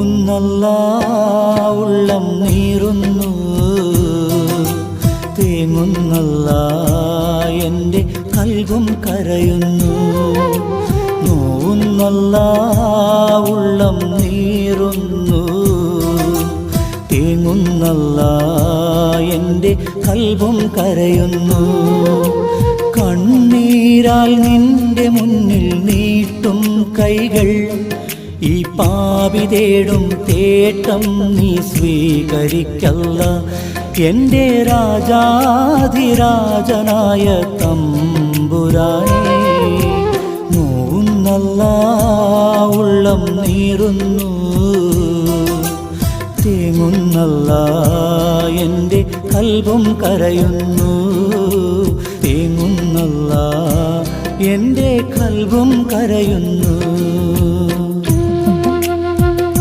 നോവുന്നല്ലാ ഉള്ളം നീറുന്നു, തേങ്ങുന്നല്ലാ എൻ്റെ കൽബും കരയുന്നു. നോവുന്നല്ലാ ഉള്ളം നീറുന്നു, തേങ്ങുന്നല്ലാ എൻ്റെ കൽബും കരയുന്നു. കണ്ണീരാൽ നിന്റെ മുന്നിൽ നീട്ടും കൈകൾ, ഈ പാപി തേടും തേട്ടം നീ സ്വീകരിക്കല്ല. എൻ്റെ രാജാധിരാജനായ തമ്പുരാനേ, നോവുന്നല്ലാ ഉള്ളം നീറുന്നു, തേങ്ങുന്നല്ലാ എൻ്റെ കൽബും കരയുന്നു. തേങ്ങുന്നല്ലാ എൻ്റെ കൽബും കരയുന്നു.